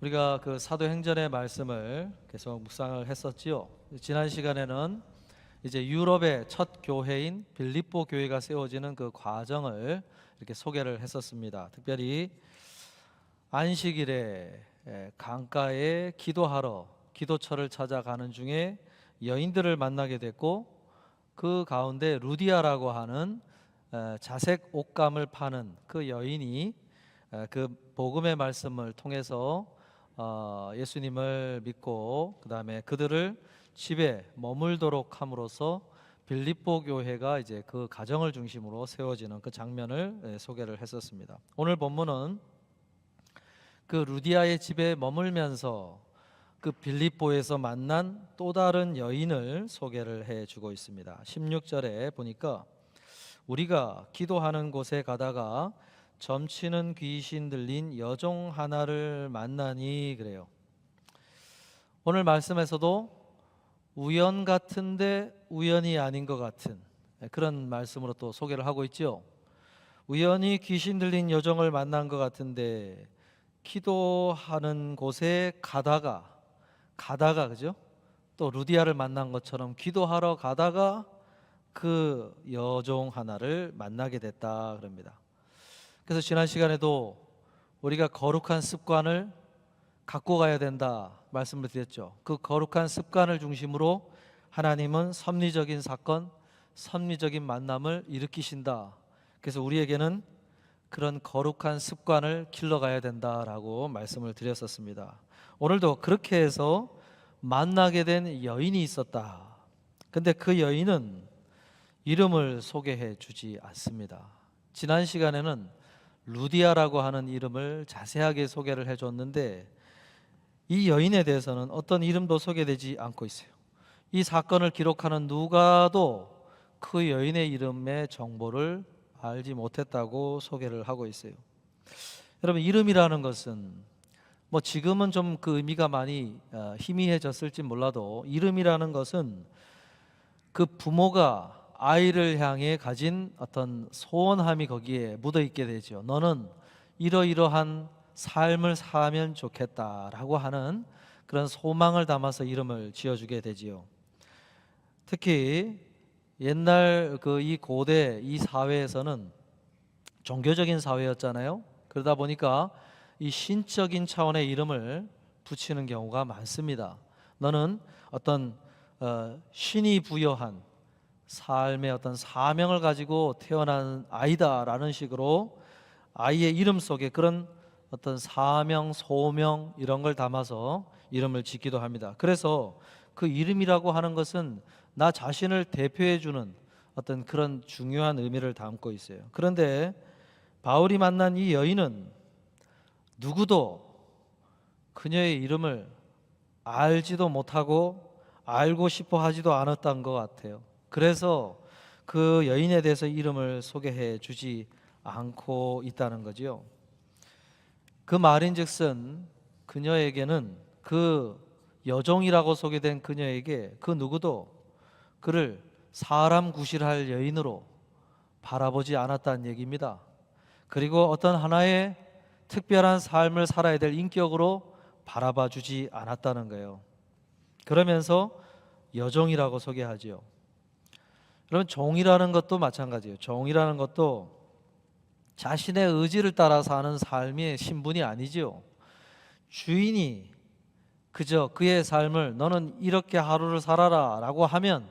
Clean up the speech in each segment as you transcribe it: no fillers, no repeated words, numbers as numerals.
우리가 그 사도행전의 말씀을 계속 묵상을 했었지요. 지난 시간에는 이제 유럽의 첫 교회인 빌립보 교회가 세워지는 그 과정을 이렇게 소개를 했었습니다. 특별히 안식일에 강가에 기도하러 기도처를 찾아가는 중에 여인들을 만나게 됐고, 그 가운데 루디아라고 하는 자색 옷감을 파는 그 여인이 그 복음의 말씀을 통해서 예수님을 믿고 그 다음에 그들을 집에 머물도록 함으로써 빌립보 교회가 이제 그 가정을 중심으로 세워지는 그 장면을 소개를 했었습니다. 오늘 본문은 그 루디아의 집에 머물면서 그 빌립보에서 만난 또 다른 여인을 소개를 해주고 있습니다. 16절에 보니까 우리가 기도하는 곳에 가다가 점치는 귀신 들린 여종 하나를 만나니 그래요. 오늘 말씀에서도 우연 같은데 우연이 아닌 것 같은 그런 말씀으로 또 소개를 하고 있죠. 우연히 귀신 들린 여종을 만난 것 같은데 기도하는 곳에 가다가 그죠? 또 루디아를 만난 것처럼 기도하러 가다가 그 여종 하나를 만나게 됐다 그럽니다. 그래서 지난 시간에도 우리가 거룩한 습관을 갖고 가야 된다 말씀을 드렸죠. 그 거룩한 습관을 중심으로 하나님은 섭리적인 사건, 섭리적인 만남을 일으키신다. 그래서 우리에게는 그런 거룩한 습관을 길러가야 된다라고 말씀을 드렸었습니다. 오늘도 그렇게 해서 만나게 된 여인이 있었다. 근데 그 여인은 이름을 소개해 주지 않습니다. 지난 시간에는 루디아라고 하는 이름을 자세하게 소개를 해줬는데 이 여인에 대해서는 어떤 이름도 소개되지 않고 있어요. 이 사건을 기록하는 누가도 그 여인의 이름의 정보를 알지 못했다고 소개를 하고 있어요. 여러분, 이름이라는 것은 뭐 지금은 좀 그 의미가 많이 희미해졌을지 몰라도 이름이라는 것은 그 부모가 아이를 향해 가진 어떤 소원함이 거기에 묻어 있게 되죠. 너는 이러이러한 삶을 사면 좋겠다라고 하는 그런 소망을 담아서 이름을 지어주게 되지요. 특히 옛날 그 이 고대 이 사회에서는 종교적인 사회였잖아요. 그러다 보니까 이 신적인 차원의 이름을 붙이는 경우가 많습니다. 너는 어떤 신이 부여한 삶의 어떤 사명을 가지고 태어난 아이다라는 식으로 아이의 이름 속에 그런 어떤 사명, 소명 이런 걸 담아서 이름을 짓기도 합니다. 그래서 그 이름이라고 하는 것은 나 자신을 대표해 주는 어떤 그런 중요한 의미를 담고 있어요. 그런데 바울이 만난 이 여인은 누구도 그녀의 이름을 알지도 못하고 알고 싶어 하지도 않았던 것 같아요. 그래서 그 여인에 대해서 이름을 소개해 주지 않고 있다는 거죠. 그 말인즉슨 그녀에게는 그 여종이라고 소개된 그녀에게 그 누구도 그를 사람 구실할 여인으로 바라보지 않았다는 얘기입니다. 그리고 어떤 하나의 특별한 삶을 살아야 될 인격으로 바라봐 주지 않았다는 거예요. 그러면서 여종이라고 소개하지요. 여러분, 종이라는 것도 마찬가지예요. 종이라는 것도 자신의 의지를 따라 사는 삶의 신분이 아니지요. 주인이 그저 그의 삶을 너는 이렇게 하루를 살아라 라고 하면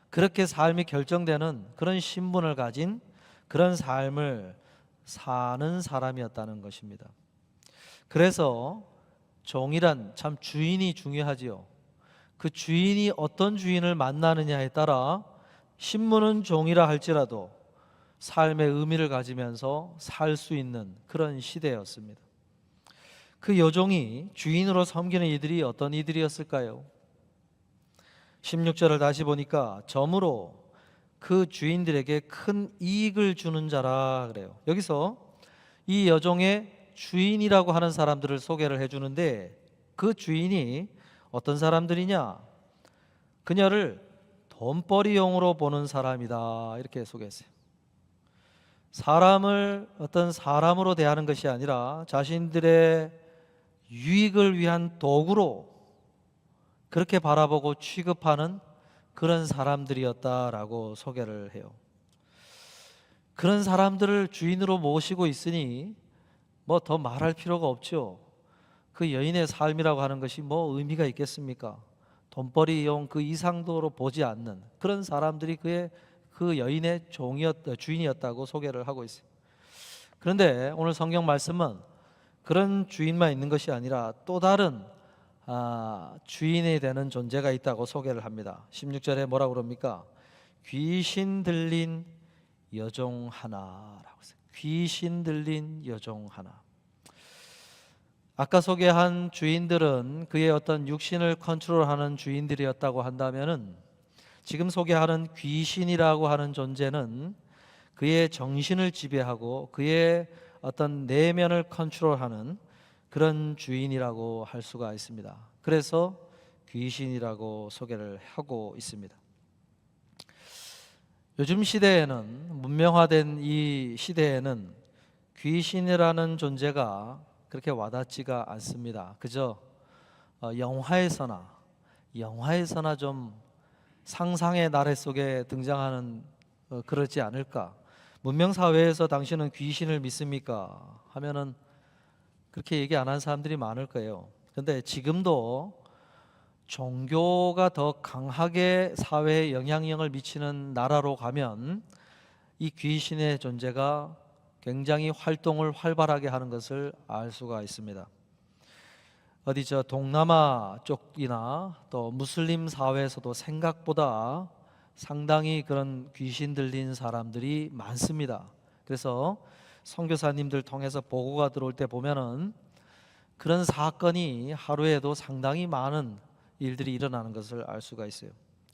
그렇게 삶이 결정되는 그런 신분을 가진 그런 삶을 사는 사람이었다는 것입니다. 그래서 종이란 참 주인이 중요하지요. 그 주인이 어떤 주인을 만나느냐에 따라 신분은 종이라 할지라도 삶의 의미를 가지면서 살 수 있는 그런 시대였습니다. 그 여종이 주인으로 섬기는 이들이 어떤 이들이었을까요? 16절을 다시 보니까 점으로 그 주인들에게 큰 이익을 주는 자라 그래요. 여기서 이 여종의 주인이라고 하는 사람들을 소개를 해주는데 그 주인이 어떤 사람들이냐? 그녀를 돈벌이용으로 보는 사람이다 이렇게 소개했어요. 사람을 어떤 사람으로 대하는 것이 아니라 자신들의 유익을 위한 도구로 그렇게 바라보고 취급하는 그런 사람들이었다라고 소개를 해요. 그런 사람들을 주인으로 모시고 있으니 뭐 더 말할 필요가 없죠. 그 여인의 삶이라고 하는 것이 뭐 의미가 있겠습니까? 돈벌이용 그 이상도로 보지 않는 그런 사람들이 그 여인의 주인이었다고 소개를 하고 있어요. 그런데 오늘 성경 말씀은 그런 주인만 있는 것이 아니라 또 다른 주인이 되는 존재가 있다고 소개를 합니다. 16절에 뭐라고 그럽니까? 귀신 들린 여종 하나라고 했어요. 귀신 들린 여종 하나. 아까 소개한 주인들은 그의 어떤 육신을 컨트롤하는 주인들이었다고 한다면은 지금 소개하는 귀신이라고 하는 존재는 그의 정신을 지배하고 그의 어떤 내면을 컨트롤하는 그런 주인이라고 할 수가 있습니다. 그래서 귀신이라고 소개를 하고 있습니다. 요즘 시대에는, 문명화된 이 시대에는 귀신이라는 존재가 그렇게 와닿지가 않습니다. 그저 영화에서나 좀 상상의 나래 속에 등장하는 그렇지 않을까. 문명사회에서 당신은 귀신을 믿습니까? 하면은 그렇게 얘기 안 한 사람들이 많을 거예요. 그런데 지금도 종교가 더 강하게 사회에 영향력을 미치는 나라로 가면 이 귀신의 존재가 굉장히 활동을 활발하게 하는 것을 알 수가 있습니다. 어디 동남아 쪽이나 또 무슬림 사회에서도 생각보다 상당히 그런 귀신 들린 사람들이 많습니다. 그래서 선교사님들 통해서 보고가 들어올 때 보면은 그런 사건이 하루에도 상당히 많은 일들이 일어나는 것을 알 수가 있어요.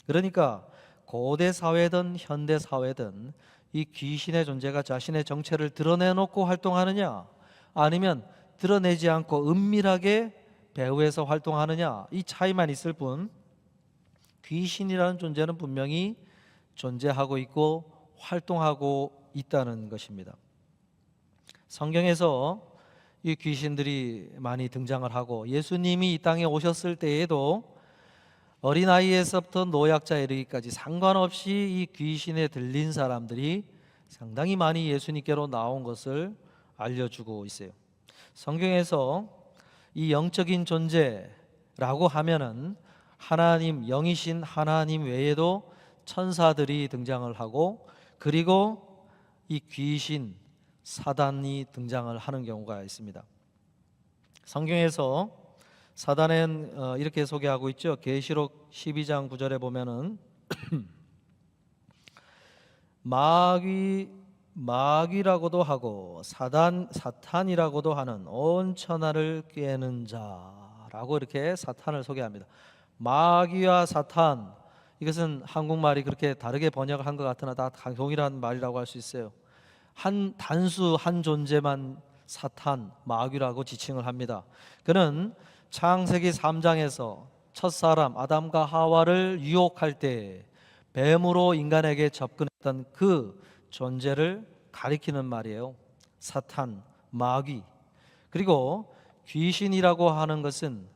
그러니까 고대 사회든 현대 사회든 이 귀신의 존재가 자신의 정체를 드러내놓고 활동하느냐, 아니면 드러내지 않고 은밀하게 배후에서 활동하느냐, 이 차이만 있을 뿐 귀신이라는 존재는 분명히 존재하고 있고 활동하고 있다는 것입니다. 성경에서 이 귀신들이 많이 등장을 하고 예수님이 이 땅에 오셨을 때에도 어린아이에서부터 노약자에 이르기까지 상관없이 이 귀신에 들린 사람들이 상당히 많이 예수님께로 나온 것을 알려주고 있어요. 성경에서 이 영적인 존재라고 하면은 하나님, 영이신 하나님 외에도 천사들이 등장을 하고, 그리고 이 귀신, 사단이 등장을 하는 경우가 있습니다. 성경에서 사단은 이렇게 소개하고 있죠. 계시록 12장 9절에 보면은 마귀라고도 하고 사탄이라고도 하는 온 천하를 꿰는 자라고 이렇게 사탄을 소개합니다. 마귀와 사탄, 이것은 한국말이 그렇게 다르게 번역을 한 것 같으나 다 동일한 말이라고 할 수 있어요. 단수 한 존재만 사탄, 마귀라고 지칭을 합니다. 그는 창세기 3장에서 첫사람 아담과 하와를 유혹할 때 뱀으로 인간에게 접근했던 그 존재를 가리키는 말이에요. 사탄, 마귀. 그리고 귀신이라고 하는 것은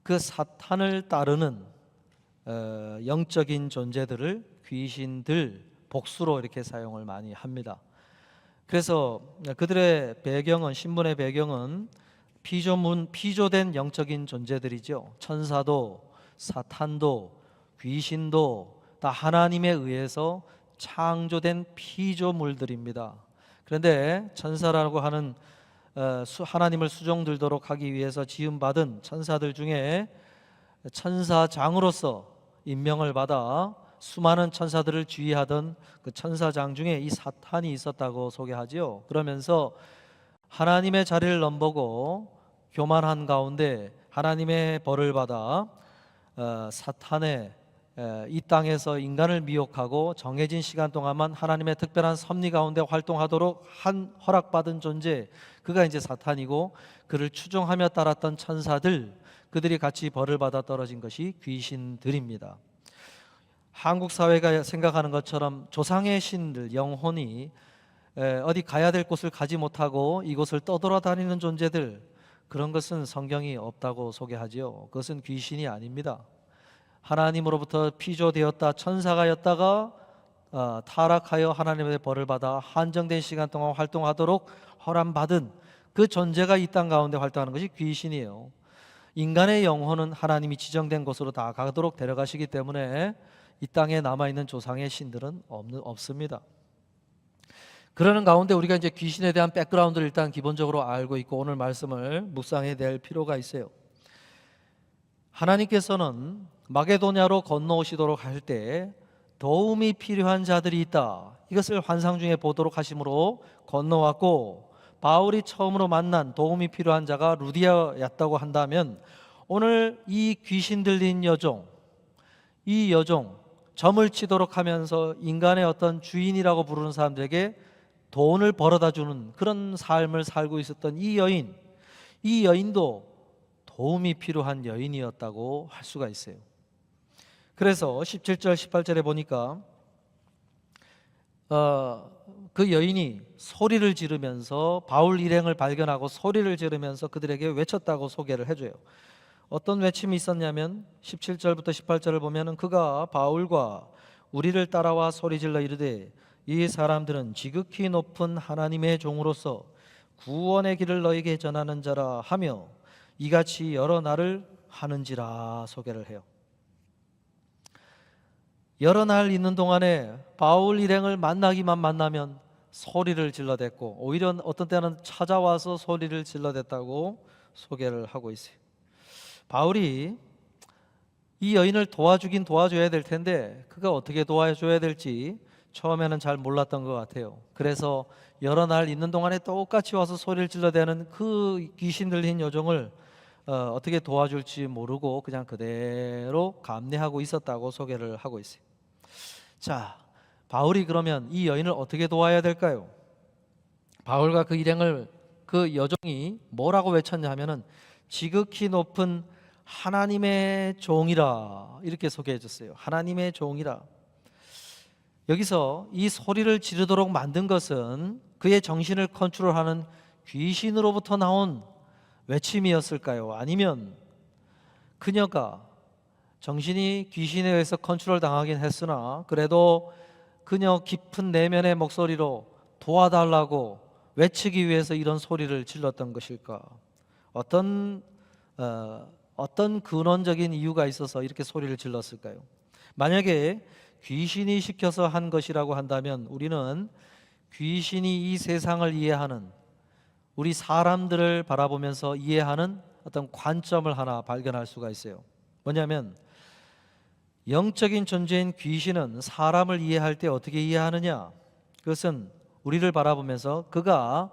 그 사탄을 따르는 영적인 존재들을 귀신들, 복수로 이렇게 사용을 많이 합니다. 그래서 그들의 배경은, 신분의 배경은 피조된 영적인 존재들이죠. 천사도 사탄도 귀신도 다 하나님에 의해서 창조된 피조물들입니다. 그런데 천사라고 하는 하나님을 수종들도록 하기 위해서 지음받은 천사들 중에 천사장으로서 임명을 받아 수많은 천사들을 지휘하던 그 천사장 중에 이 사탄이 있었다고 소개하지요. 그러면서 하나님의 자리를 넘보고 교만한 가운데 하나님의 벌을 받아 사탄의 이 땅에서 인간을 미혹하고 정해진 시간 동안만 하나님의 특별한 섭리 가운데 활동하도록 허락받은 존재, 그가 이제 사탄이고, 그를 추종하며 따랐던 천사들, 그들이 같이 벌을 받아 떨어진 것이 귀신들입니다. 한국 사회가 생각하는 것처럼 조상의 신들, 영혼이 어디 가야 될 곳을 가지 못하고 이곳을 떠돌아다니는 존재들, 그런 것은 성경이 없다고 소개하지요. 그것은 귀신이 아닙니다. 하나님으로부터 피조되었다 천사가였다가 타락하여 하나님의 벌을 받아 한정된 시간 동안 활동하도록 허락받은 그 존재가 이 땅 가운데 활동하는 것이 귀신이에요. 인간의 영혼은 하나님이 지정된 곳으로 다 가도록 데려가시기 때문에 이 땅에 남아있는 조상의 신들은 없습니다. 그러는 가운데 우리가 이제 귀신에 대한 백그라운드를 일단 기본적으로 알고 있고 오늘 말씀을 묵상해야 될 필요가 있어요. 하나님께서는 마게도냐로 건너오시도록 할 때 도움이 필요한 자들이 있다, 이것을 환상 중에 보도록 하심으로 건너왔고, 바울이 처음으로 만난 도움이 필요한 자가 루디아였다고 한다면 오늘 이 귀신 들린 여종, 이 여종, 점을 치도록 하면서 인간의 어떤 주인이라고 부르는 사람들에게 돈을 벌어다 주는 그런 삶을 살고 있었던 이 여인도 도움이 필요한 여인이었다고 할 수가 있어요. 그래서 17절 18절에 보니까 그 여인이 소리를 지르면서 바울 일행을 발견하고 소리를 지르면서 그들에게 외쳤다고 소개를 해줘요. 어떤 외침이 있었냐면 17절부터 18절을 보면 그가 바울과 우리를 따라와 소리질러 이르되 이 사람들은 지극히 높은 하나님의 종으로서 구원의 길을 너에게 전하는 자라 하며 이같이 여러 날을 하는지라 소개를 해요. 여러 날 있는 동안에 바울 일행을 만나기만 만나면 소리를 질러댔고 오히려 어떤 때는 찾아와서 소리를 질러댔다고 소개를 하고 있어요. 바울이 이 여인을 도와주긴 도와줘야 될 텐데 그가 어떻게 도와줘야 될지 처음에는 잘 몰랐던 것 같아요. 그래서 여러 날 있는 동안에 똑같이 와서 소리를 질러대는 그 귀신 들린 여종을 어떻게 도와줄지 모르고 그냥 그대로 감내하고 있었다고 소개를 하고 있어요. 자, 바울이 그러면 이 여인을 어떻게 도와야 될까요? 바울과 그 일행을 그 여종이 뭐라고 외쳤냐 하면은 지극히 높은 하나님의 종이라 이렇게 소개해 줬어요. 하나님의 종이라. 여기서 이 소리를 지르도록 만든 것은 그의 정신을 컨트롤하는 귀신으로부터 나온 외침이었을까요? 아니면 그녀가 정신이 귀신에 의해서 컨트롤 당하긴 했으나 그래도 그녀 깊은 내면의 목소리로 도와달라고 외치기 위해서 이런 소리를 질렀던 것일까? 어떤 근원적인 이유가 있어서 이렇게 소리를 질렀을까요? 만약에 귀신이 시켜서 한 것이라고 한다면 우리는 귀신이 이 세상을 이해하는, 우리 사람들을 바라보면서 이해하는 어떤 관점을 하나 발견할 수가 있어요. 뭐냐면 영적인 존재인 귀신은 사람을 이해할 때 어떻게 이해하느냐? 그것은 우리를 바라보면서 그가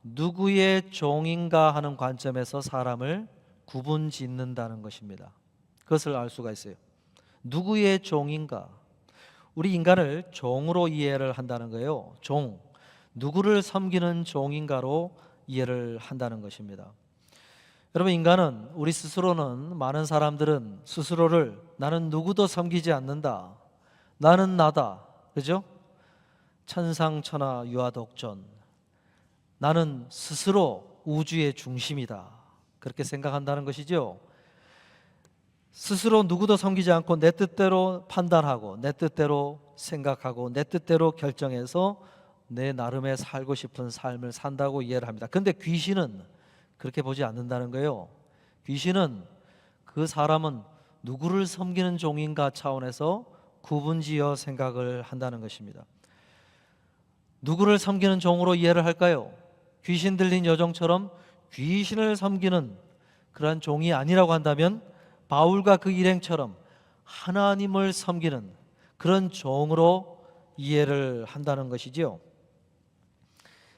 누구의 종인가 하는 관점에서 사람을 구분 짓는다는 것입니다. 그것을 알 수가 있어요. 누구의 종인가? 우리 인간을 종으로 이해를 한다는 거예요. 종, 누구를 섬기는 종인가로 이해를 한다는 것입니다. 여러분, 인간은, 우리 스스로는, 많은 사람들은 스스로를 나는 누구도 섬기지 않는다, 나는 나다, 그죠? 천상천하 유아독존, 나는 스스로 우주의 중심이다, 그렇게 생각한다는 것이죠. 스스로 누구도 섬기지 않고 내 뜻대로 판단하고 내 뜻대로 생각하고 내 뜻대로 결정해서 내 나름의 살고 싶은 삶을 산다고 이해를 합니다. 그런데 귀신은 그렇게 보지 않는다는 거예요. 귀신은 그 사람은 누구를 섬기는 종인가 차원에서 구분지어 생각을 한다는 것입니다. 누구를 섬기는 종으로 이해를 할까요? 귀신 들린 여종처럼 귀신을 섬기는 그러한 종이 아니라고 한다면 바울과 그 일행처럼 하나님을 섬기는 그런 종으로 이해를 한다는 것이지요.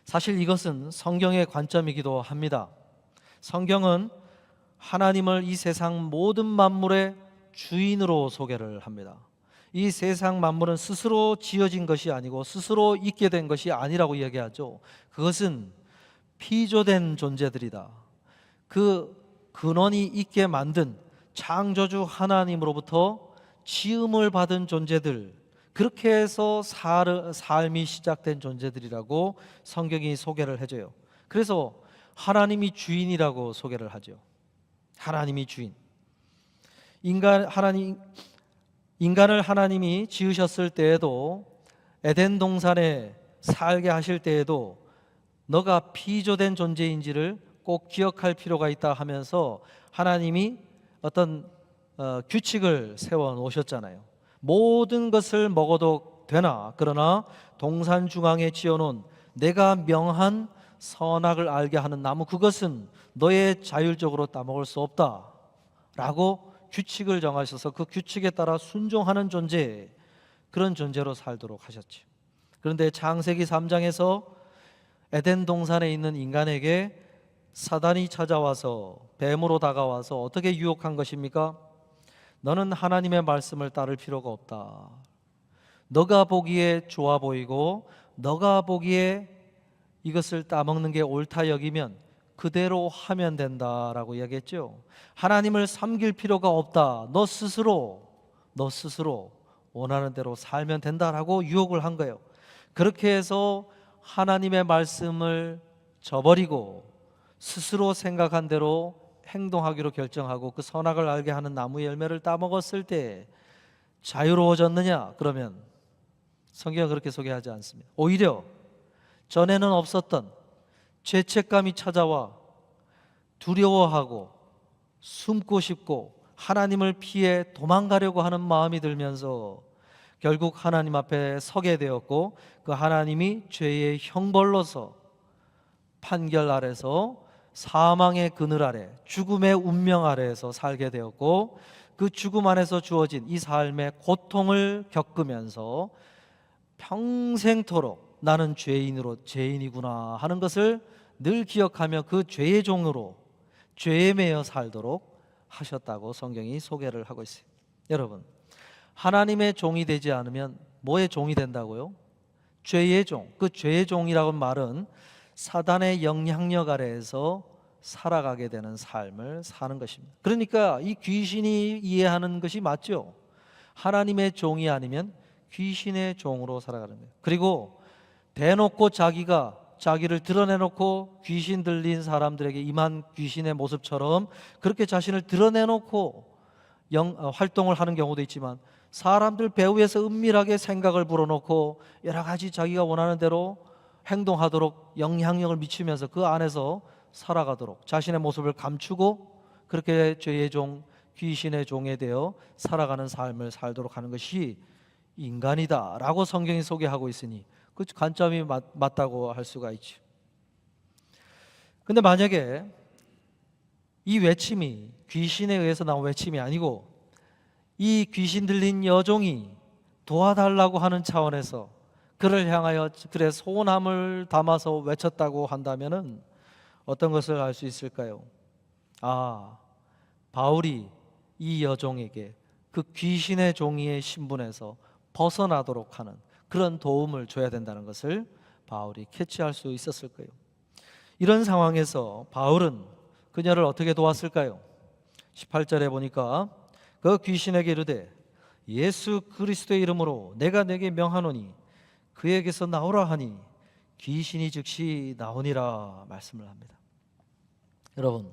사실 이것은 성경의 관점이기도 합니다. 성경은 하나님을 이 세상 모든 만물의 주인으로 소개를 합니다. 이 세상 만물은 스스로 지어진 것이 아니고 스스로 있게 된 것이 아니라고 이야기하죠. 그것은 피조된 존재들이다. 그 근원이 있게 만든 창조주 하나님으로부터 지음을 받은 존재들, 그렇게 해서 삶이 시작된 존재들이라고 성경이 소개를 해줘요. 그래서 하나님이 주인이라고 소개를 하죠. 하나님이 주인. 인간을 하나님이 지으셨을 때에도, 에덴 동산에 살게 하실 때에도 너가 피조된 존재인지를 꼭 기억할 필요가 있다 하면서 하나님이 어떤 규칙을 세워 놓으셨잖아요. 모든 것을 먹어도 되나, 그러나 동산 중앙에 지어놓은 내가 명한 선악을 알게 하는 나무, 그것은 너의 자율적으로 따먹을 수 없다 라고 규칙을 정하셔서 그 규칙에 따라 순종하는 존재, 그런 존재로 살도록 하셨죠. 그런데 창세기 3장에서 에덴 동산에 있는 인간에게 사단이 찾아와서, 뱀으로 다가와서 어떻게 유혹한 것입니까? 너는 하나님의 말씀을 따를 필요가 없다. 너가 보기에 좋아 보이고 너가 보기에 이것을 따먹는 게 옳다 여기면 그대로 하면 된다라고 이야기했죠. 하나님을 섬길 필요가 없다. 너 스스로 원하는 대로 살면 된다라고 유혹을 한 거예요. 그렇게 해서 하나님의 말씀을 저버리고 스스로 생각한 대로 행동하기로 결정하고 그 선악을 알게 하는 나무의 열매를 따먹었을 때 자유로워졌느냐? 그러면 성경은 그렇게 소개하지 않습니다. 오히려 전에는 없었던 죄책감이 찾아와 두려워하고 숨고 싶고 하나님을 피해 도망가려고 하는 마음이 들면서 결국 하나님 앞에 서게 되었고, 그 하나님이 죄의 형벌로서 판결 아래서 사망의 그늘 아래, 죽음의 운명 아래에서 살게 되었고, 그 죽음 안에서 주어진 이 삶의 고통을 겪으면서 평생토록 나는 죄인이구나 하는 것을 늘 기억하며 그 죄의 종으로, 죄에 매여 살도록 하셨다고 성경이 소개를 하고 있어요. 여러분, 하나님의 종이 되지 않으면 뭐의 종이 된다고요? 죄의 종. 그 죄의 종이라는 말은 사단의 영향력 아래에서 살아가게 되는 삶을 사는 것입니다. 그러니까 이 귀신이 이해하는 것이 맞죠. 하나님의 종이 아니면 귀신의 종으로 살아가는 거예요. 그리고 대놓고 자기를 드러내놓고 귀신 들린 사람들에게 임한 귀신의 모습처럼 그렇게 자신을 드러내놓고 활동을 하는 경우도 있지만, 사람들 배후에서 은밀하게 생각을 불어넣고 여러 가지 자기가 원하는 대로 행동하도록 영향력을 미치면서 그 안에서 살아가도록 자신의 모습을 감추고 그렇게 죄의 종, 귀신의 종에 되어 살아가는 삶을 살도록 하는 것이 인간이다 라고 성경이 소개하고 있으니 그 관점이 맞다고 할 수가 있죠. 근데 만약에 이 외침이 귀신에 의해서 나온 외침이 아니고 이 귀신 들린 여종이 도와달라고 하는 차원에서 그를 향하여 그의 소원함을 담아서 외쳤다고 한다면은 어떤 것을 알 수 있을까요? 바울이 이 여종에게 그 귀신의 종이의 신분에서 벗어나도록 하는 그런 도움을 줘야 된다는 것을 바울이 캐치할 수 있었을 거예요. 이런 상황에서 바울은 그녀를 어떻게 도왔을까요? 18절에 보니까 그 귀신에게 이르되 예수 그리스도의 이름으로 내가 내게 명하노니 그에게서 나오라 하니 귀신이 즉시 나오니라 말씀을 합니다. 여러분,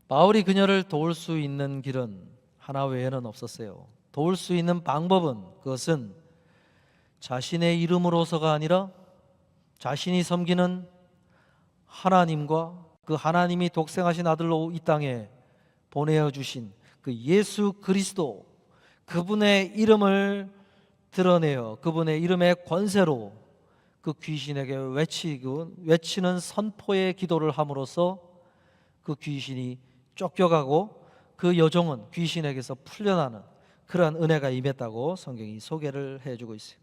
바울이 그녀를 도울 수 있는 길은 하나 외에는 없었어요. 도울 수 있는 방법은, 그것은 자신의 이름으로서가 아니라 자신이 섬기는 하나님과 그 하나님이 독생하신 아들로 이 땅에 보내어 주신 그 예수 그리스도, 그분의 이름을 드러내어 그분의 이름의 권세로 그 귀신에게 외치는 선포의 기도를 함으로써 그 귀신이 쫓겨가고 그 여종은 귀신에게서 풀려나는 그러한 은혜가 임했다고 성경이 소개를 해주고 있어요.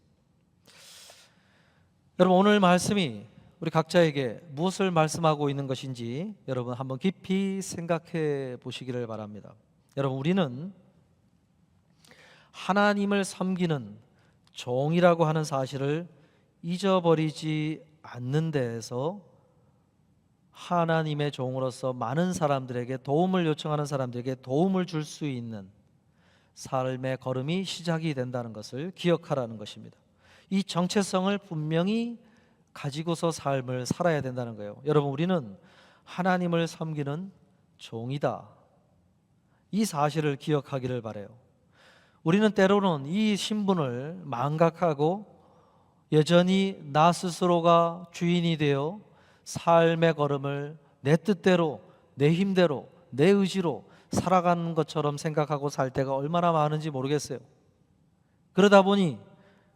여러분, 오늘 말씀이 우리 각자에게 무엇을 말씀하고 있는 것인지 여러분 한번 깊이 생각해 보시기를 바랍니다. 여러분, 우리는 하나님을 섬기는 종이라고 하는 사실을 잊어버리지 않는 데에서 하나님의 종으로서 많은 사람들에게 도움을 요청하는 사람들에게 도움을 줄 수 있는 삶의 걸음이 시작이 된다는 것을 기억하라는 것입니다. 이 정체성을 분명히 가지고서 삶을 살아야 된다는 거예요. 여러분, 우리는 하나님을 섬기는 종이다. 이 사실을 기억하기를 바라요. 우리는 때로는 이 신분을 망각하고 여전히 나 스스로가 주인이 되어 삶의 걸음을 내 뜻대로, 내 힘대로, 내 의지로 살아가는 것처럼 생각하고 살 때가 얼마나 많은지 모르겠어요. 그러다 보니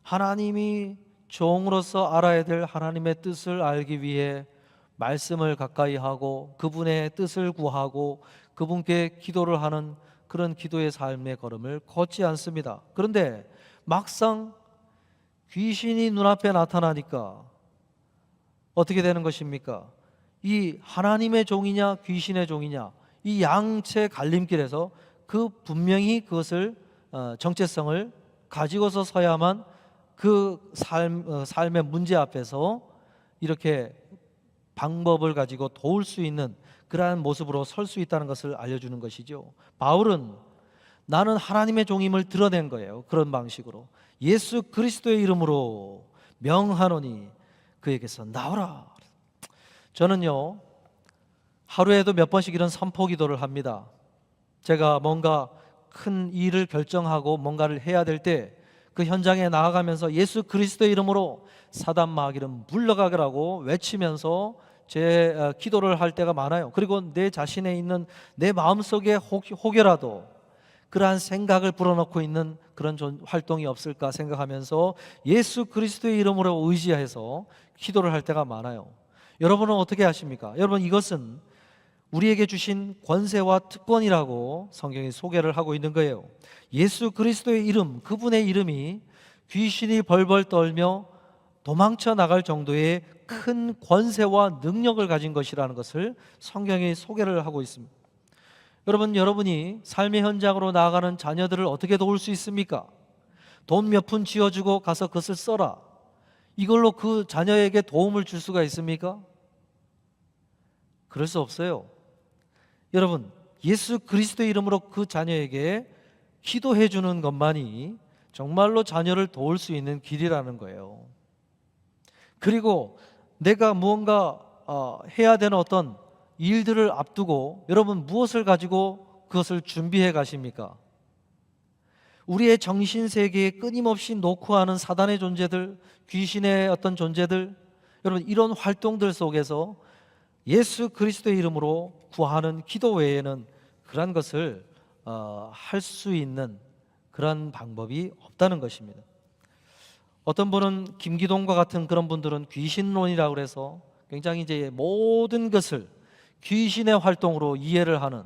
하나님이 종으로서 알아야 될 하나님의 뜻을 알기 위해 말씀을 가까이 하고 그분의 뜻을 구하고 그분께 기도를 하는 그런 기도의 삶의 걸음을 걷지 않습니다. 그런데 막상 귀신이 눈앞에 나타나니까 어떻게 되는 것입니까? 이 하나님의 종이냐 귀신의 종이냐, 이 양체 갈림길에서 그 분명히 그것을 정체성을 가지고서 서야만 그 삶의 문제 앞에서 이렇게 방법을 가지고 도울 수 있는 그러한 모습으로 설 수 있다는 것을 알려주는 것이죠. 바울은 나는 하나님의 종임을 드러낸 거예요. 그런 방식으로 예수 그리스도의 이름으로 명하노니 그에게서 나오라. 저는요, 하루에도 몇 번씩 이런 선포 기도를 합니다. 제가 뭔가 큰 일을 결정하고 뭔가를 해야 될 때 그 현장에 나아가면서 예수 그리스도의 이름으로 사단 마귀를 물러가라고 외치면서 제 기도를 할 때가 많아요. 그리고 내 자신에 있는 내 마음속에 혹여라도 그러한 생각을 불어넣고 있는 그런 활동이 없을까 생각하면서 예수 그리스도의 이름으로 의지해서 기도를 할 때가 많아요. 여러분은 어떻게 하십니까? 여러분, 이것은 우리에게 주신 권세와 특권이라고 성경이 소개를 하고 있는 거예요. 예수 그리스도의 이름, 그분의 이름이 귀신이 벌벌 떨며 도망쳐 나갈 정도의 큰 권세와 능력을 가진 것이라는 것을 성경이 소개를 하고 있습니다. 여러분, 여러분이 삶의 현장으로 나아가는 자녀들을 어떻게 도울 수 있습니까? 돈 몇 푼 쥐어주고 가서 그것을 써라, 이걸로 그 자녀에게 도움을 줄 수가 있습니까? 그럴 수 없어요. 여러분, 예수 그리스도의 이름으로 그 자녀에게 기도해 주는 것만이 정말로 자녀를 도울 수 있는 길이라는 거예요. 그리고 내가 무언가 해야 되는 어떤 일들을 앞두고 여러분 무엇을 가지고 그것을 준비해 가십니까? 우리의 정신세계에 끊임없이 노크하는 사단의 존재들, 귀신의 어떤 존재들, 여러분 이런 활동들 속에서 예수 그리스도의 이름으로 구하는 기도 외에는 그런 것을 할 수 있는 그런 방법이 없다는 것입니다. 어떤 분은 김기동과 같은 그런 분들은 귀신론이라고 해서 굉장히 이제 모든 것을 귀신의 활동으로 이해를 하는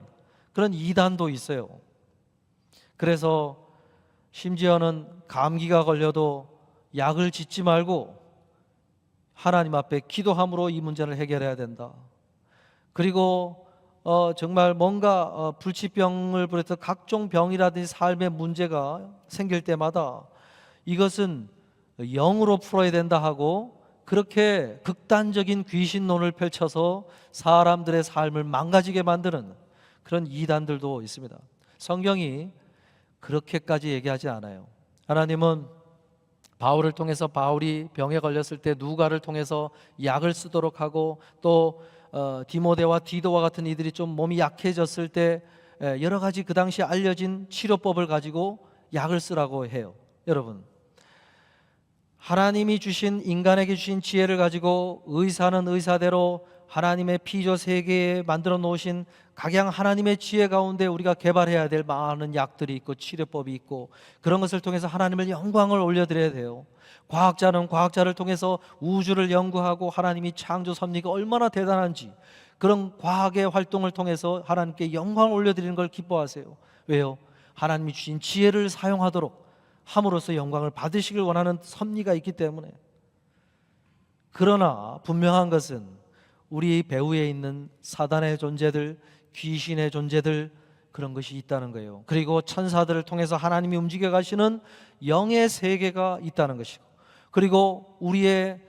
그런 이단도 있어요. 그래서 심지어는 감기가 걸려도 약을 짓지 말고 하나님 앞에 기도함으로 이 문제를 해결해야 된다. 그리고 정말 뭔가 불치병을 비롯해서 각종 병이라든지 삶의 문제가 생길 때마다 이것은 영으로 풀어야 된다 하고 그렇게 극단적인 귀신론을 펼쳐서 사람들의 삶을 망가지게 만드는 그런 이단들도 있습니다. 성경이 그렇게까지 얘기하지 않아요. 하나님은 바울을 통해서 바울이 병에 걸렸을 때 누가를 통해서 약을 쓰도록 하고 또 디모데와 디도와 같은 이들이 좀 몸이 약해졌을 때 여러 가지 그 당시 알려진 치료법을 가지고 약을 쓰라고 해요. 여러분, 하나님이 주신 인간에게 주신 지혜를 가지고 의사는 의사대로 하나님의 피조 세계에 만들어 놓으신 각양 하나님의 지혜 가운데 우리가 개발해야 될 많은 약들이 있고 치료법이 있고 그런 것을 통해서 하나님을 영광을 올려드려야 돼요. 과학자는 과학자를 통해서 우주를 연구하고 하나님이 창조 섭리가 얼마나 대단한지 그런 과학의 활동을 통해서 하나님께 영광을 올려드리는 걸 기뻐하세요. 왜요? 하나님이 주신 지혜를 사용하도록 함으로써 영광을 받으시길 원하는 섭리가 있기 때문에. 그러나 분명한 것은 우리 배후에 있는 사단의 존재들, 귀신의 존재들, 그런 것이 있다는 거예요. 그리고 천사들을 통해서 하나님이 움직여 가시는 영의 세계가 있다는 것이고, 그리고 우리의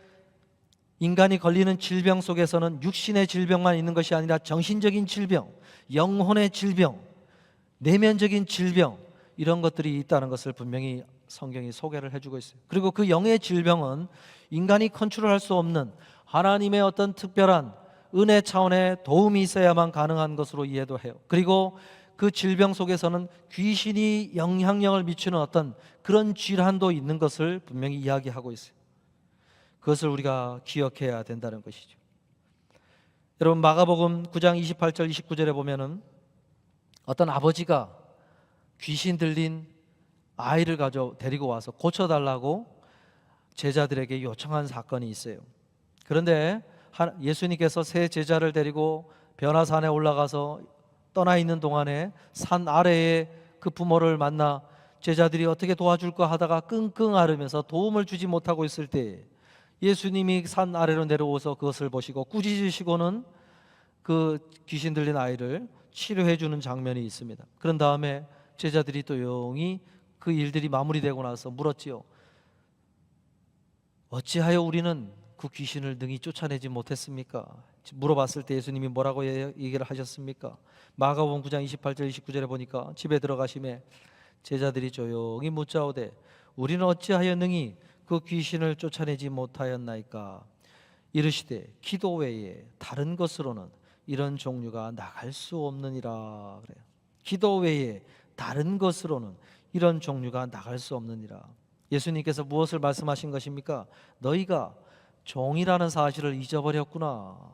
인간이 걸리는 질병 속에서는 육신의 질병만 있는 것이 아니라 정신적인 질병, 영혼의 질병, 내면적인 질병, 이런 것들이 있다는 것을 분명히 성경이 소개를 해주고 있어요. 그리고 그 영의 질병은 인간이 컨트롤할 수 없는 하나님의 어떤 특별한 은혜 차원의 도움이 있어야만 가능한 것으로 이해도 해요. 그리고 그 질병 속에서는 귀신이 영향력을 미치는 어떤 그런 질환도 있는 것을 분명히 이야기하고 있어요. 그것을 우리가 기억해야 된다는 것이죠. 여러분, 마가복음 9장 28절 29절에 보면은 어떤 아버지가 귀신 들린 아이를 데리고 와서 고쳐달라고 제자들에게 요청한 사건이 있어요. 그런데 예수님께서 세 제자를 데리고 변화산에 올라가서 떠나 있는 동안에 산 아래에 그 부모를 만나 제자들이 어떻게 도와줄까 하다가 끙끙 앓으면서 도움을 주지 못하고 있을 때 예수님이 산 아래로 내려오서 그것을 보시고 꾸짖으시고는 그 귀신 들린 아이를 치료해 주는 장면이 있습니다. 그런 다음에 제자들이 또 조용히 그 일들이 마무리되고 나서 물었지요. 어찌하여 우리는 그 귀신을 능히 쫓아내지 못했습니까? 물어봤을 때 예수님이 뭐라고 얘기를 하셨습니까? 마가복음 9장 28절 29절에 보니까 집에 들어가심에 제자들이 조용히 묻자오되 우리는 어찌하여 능히 그 귀신을 쫓아내지 못하였나이까? 이르시되 기도 외에 다른 것으로는 이런 종류가 나갈 수 없느니라. 그래요. 기도 외에 다른 것으로는 이런 종류가 나갈 수 없느니라. 예수님께서 무엇을 말씀하신 것입니까? 너희가 종이라는 사실을 잊어버렸구나.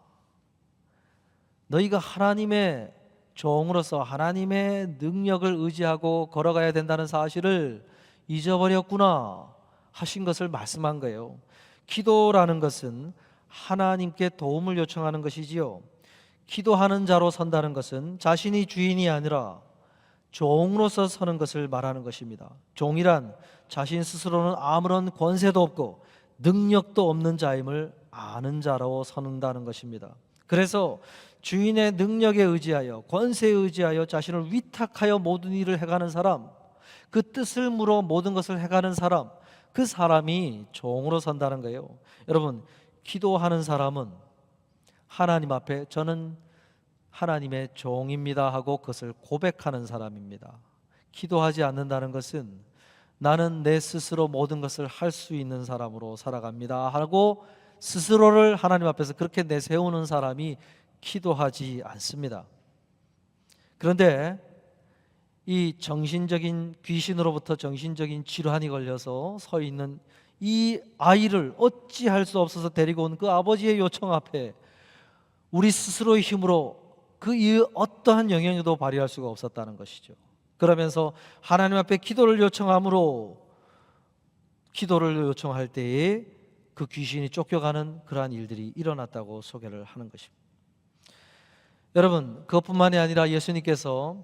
너희가 하나님의 종으로서 하나님의 능력을 의지하고 걸어가야 된다는 사실을 잊어버렸구나 하신 것을 말씀한 거예요. 기도라는 것은 하나님께 도움을 요청하는 것이지요. 기도하는 자로 선다는 것은 자신이 주인이 아니라 종으로서 서는 것을 말하는 것입니다. 종이란 자신 스스로는 아무런 권세도 없고 능력도 없는 자임을 아는 자로 서는다는 것입니다. 그래서 주인의 능력에 의지하여 권세에 의지하여 자신을 위탁하여 모든 일을 해가는 사람, 그 뜻을 물어 모든 것을 해가는 사람, 그 사람이 종으로 선다는 거예요. 여러분, 기도하는 사람은 하나님 앞에 저는 하나님의 종입니다 하고 그것을 고백하는 사람입니다. 기도하지 않는다는 것은 나는 내 스스로 모든 것을 할 수 있는 사람으로 살아갑니다 하고 스스로를 하나님 앞에서 그렇게 내세우는 사람이 기도하지 않습니다. 그런데 이 정신적인 귀신으로부터 정신적인 질환이 걸려서 서 있는 이 아이를 어찌할 수 없어서 데리고 온 그 아버지의 요청 앞에 우리 스스로의 힘으로 그 어떠한 영향력도 발휘할 수가 없었다는 것이죠. 그러면서 하나님 앞에 기도를 요청할 때에 그 귀신이 쫓겨가는 그러한 일들이 일어났다고 소개를 하는 것입니다. 여러분, 그것뿐만이 아니라 예수님께서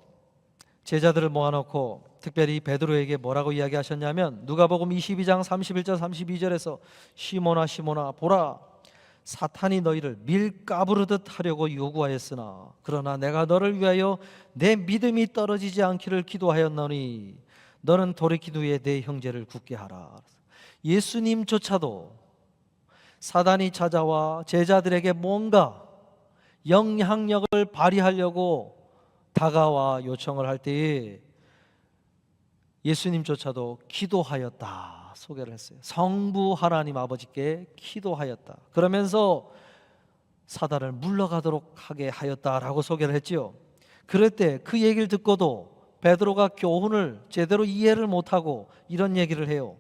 제자들을 모아놓고 특별히 베드로에게 뭐라고 이야기하셨냐면 누가복음 22장 31절 32절에서 시몬아 시몬아 보라 사탄이 너희를 밀가부르듯 하려고 요구하였으나 그러나 내가 너를 위하여 내 믿음이 떨어지지 않기를 기도하였노니 너는 돌이킨 후에 내 형제를 굳게 하라. 예수님조차도 사단이 찾아와 제자들에게 뭔가 영향력을 발휘하려고 다가와 요청을 할 때에 예수님조차도 기도하였다 소개를 했어요. 성부 하나님 아버지께 기도하였다. 그러면서 사단을 물러가도록 하게 하였다라고 소개를 했지요. 그럴 때 그 얘기를 듣고도 베드로가 교훈을 제대로 이해를 못하고 이런 얘기를 해요.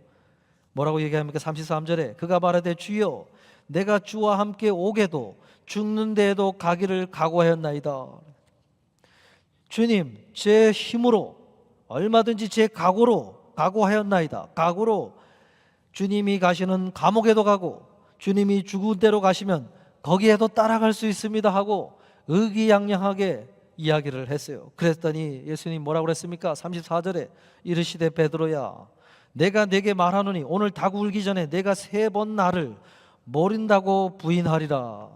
뭐라고 얘기합니까? 33절에 그가 말하되 주여 내가 주와 함께 오게도 죽는 데에도 가기를 각오하였나이다. 주님, 제 힘으로 얼마든지 제 각오하였나이다. 각오로 주님이 가시는 감옥에도 가고 주님이 죽은 데로 가시면 거기에도 따라갈 수 있습니다 하고 의기양양하게 이야기를 했어요. 그랬더니 예수님 뭐라고 그랬습니까? 34절에 이르시되 베드로야 내가 네게 말하노니 오늘 닭 울기 전에 내가 3번 나를 모른다고 부인하리라.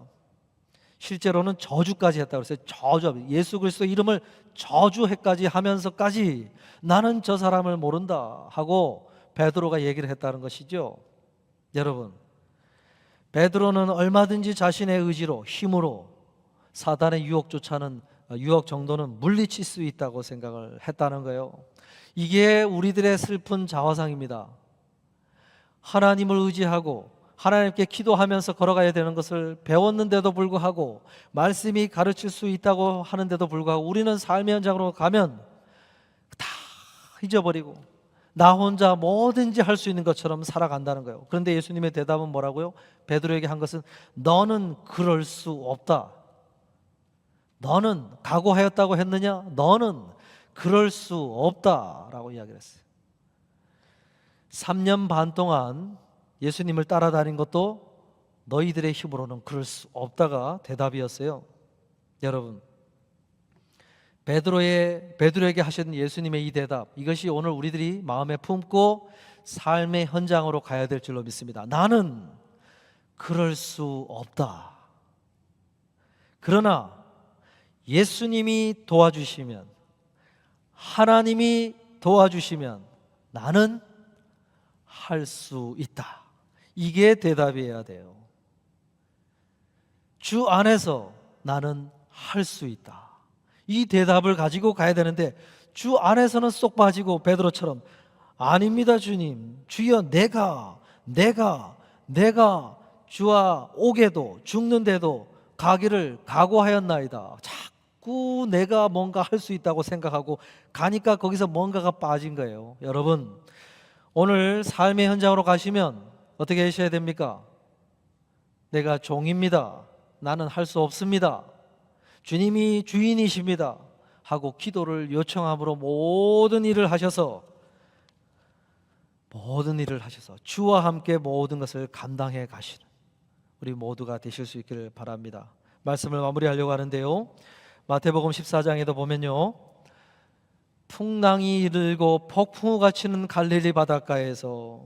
실제로는 저주까지 했다고 그랬어요. 저주, 예수 그리스도 이름을 저주해까지 하면서까지 나는 저 사람을 모른다 하고 베드로가 얘기를 했다는 것이죠. 여러분, 베드로는 얼마든지 자신의 의지로 힘으로 사단의 유혹 정도는 물리칠 수 있다고 생각을 했다는 거예요. 이게 우리들의 슬픈 자화상입니다. 하나님을 의지하고 하나님께 기도하면서 걸어가야 되는 것을 배웠는데도 불구하고, 말씀이 가르칠 수 있다고 하는데도 불구하고 우리는 삶의 현장으로 가면 다 잊어버리고 나 혼자 뭐든지 할 수 있는 것처럼 살아간다는 거예요. 그런데 예수님의 대답은 뭐라고요? 베드로에게 한 것은 너는 그럴 수 없다. 너는 각오하였다고 했느냐? 너는 그럴 수 없다라고 이야기를 했어요. 3년 반 동안 예수님을 따라다닌 것도 너희들의 힘으로는 그럴 수 없다가 대답이었어요. 여러분, 베드로에게 하신 예수님의 이 대답, 이것이 오늘 우리들이 마음에 품고 삶의 현장으로 가야 될 줄로 믿습니다. 나는 그럴 수 없다. 그러나 예수님이 도와주시면, 하나님이 도와주시면 나는 할 수 있다. 이게 대답이어야 돼요. 주 안에서 나는 할 수 있다. 이 대답을 가지고 가야 되는데, 주 안에서는 쏙 빠지고 베드로처럼 아닙니다 주님, 주여 내가 주와 오게도 죽는데도 가기를 각오하였나이다. 자꾸 내가 뭔가 할 수 있다고 생각하고 가니까 거기서 뭔가가 빠진 거예요. 여러분, 오늘 삶의 현장으로 가시면 어떻게 하셔야 됩니까? 내가 종입니다. 나는 할 수 없습니다. 주님이 주인이십니다 하고 기도를 요청함으로 모든 일을 하셔서 주와 함께 모든 것을 감당해 가시는 우리 모두가 되실 수 있기를 바랍니다. 말씀을 마무리하려고 하는데요, 마태복음 14장에도 보면요, 풍랑이 일고 폭풍우가 치는 갈릴리 바닷가에서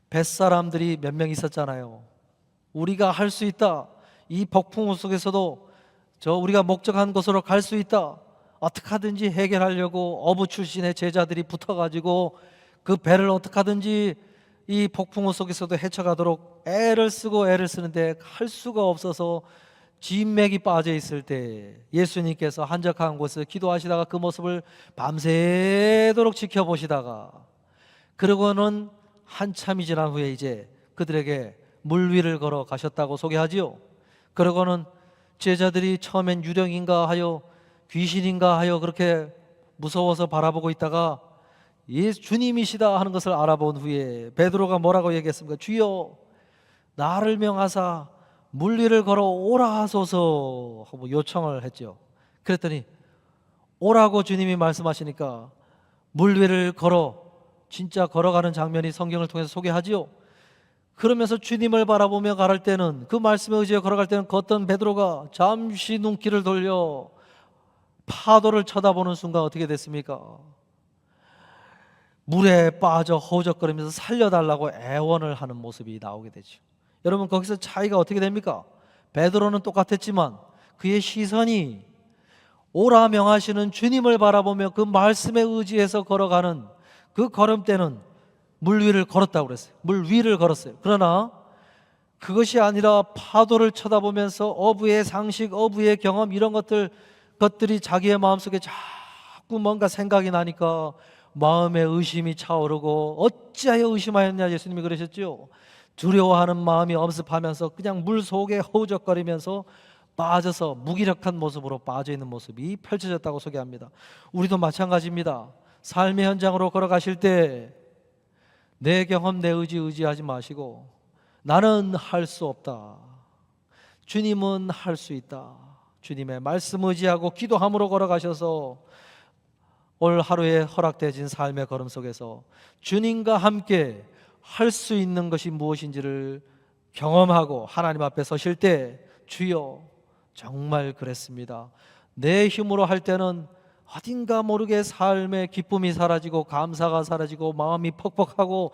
뱃사람들이 몇 명 있었잖아요. 우리가 할 수 있다. 이 폭풍우 속에서도 우리가 목적한 곳으로 갈 수 있다. 어떻게 하든지 해결하려고 어부 출신의 제자들이 붙어가지고 그 배를 어떻게 하든지 이 폭풍우 속에서도 헤쳐가도록 애를 쓰는데 할 수가 없어서 진맥이 빠져 있을 때 예수님께서 한적한 곳에서 기도하시다가 그 모습을 밤새도록 지켜보시다가, 그러고는 한참이 지난 후에 이제 그들에게 물 위를 걸어 가셨다고 소개하지요. 그러고는 제자들이 처음엔 유령인가 하여 귀신인가 하여 그렇게 무서워서 바라보고 있다가 주님이시다 하는 것을 알아본 후에 베드로가 뭐라고 얘기했습니까? 주여 나를 명하사 물 위를 걸어 오라 하소서 하고 요청을 했죠. 그랬더니 오라고 주님이 말씀하시니까 물 위를 진짜 걸어가는 장면이 성경을 통해서 소개하지요. 그러면서 주님을 바라보며 걸을 때는, 그 말씀에 의지해 걸어갈 때는 걷던 베드로가 잠시 눈길을 돌려 파도를 쳐다보는 순간 어떻게 됐습니까? 물에 빠져 허우적거리면서 살려달라고 애원을 하는 모습이 나오게 되죠. 여러분, 거기서 차이가 어떻게 됩니까? 베드로는 똑같았지만 그의 시선이 오라 명하시는 주님을 바라보며 그 말씀에 의지해서 걸어가는 그 걸음때는 물 위를 걸었다고 그랬어요. 물 위를 걸었어요. 그러나 그것이 아니라 파도를 쳐다보면서 어부의 상식, 어부의 경험, 이런 것들이 자기의 마음속에 자꾸 뭔가 생각이 나니까 마음에 의심이 차오르고, 어찌하여 의심하였냐 예수님이 그러셨죠. 두려워하는 마음이 엄습하면서 그냥 물 속에 허우적거리면서 빠져서 무기력한 모습으로 빠져있는 모습이 펼쳐졌다고 소개합니다. 우리도 마찬가지입니다. 삶의 현장으로 걸어가실 때 내 경험, 내 의지하지 마시고 나는 할 수 없다, 주님은 할 수 있다, 주님의 말씀 의지하고 기도함으로 걸어가셔서 올 하루에 허락되어진 삶의 걸음 속에서 주님과 함께 할 수 있는 것이 무엇인지를 경험하고 하나님 앞에 서실 때, 주여 정말 그랬습니다, 내 힘으로 할 때는 어딘가 모르게 삶의 기쁨이 사라지고 감사가 사라지고 마음이 퍽퍽하고,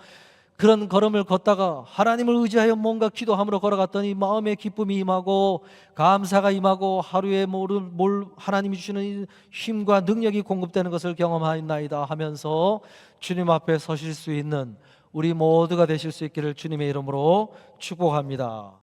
그런 걸음을 걷다가 하나님을 의지하여 뭔가 기도함으로 걸어갔더니 마음의 기쁨이 임하고 감사가 임하고 하루에 하나님이 주시는 힘과 능력이 공급되는 것을 경험하였나이다 하면서 주님 앞에 서실 수 있는 우리 모두가 되실 수 있기를 주님의 이름으로 축복합니다.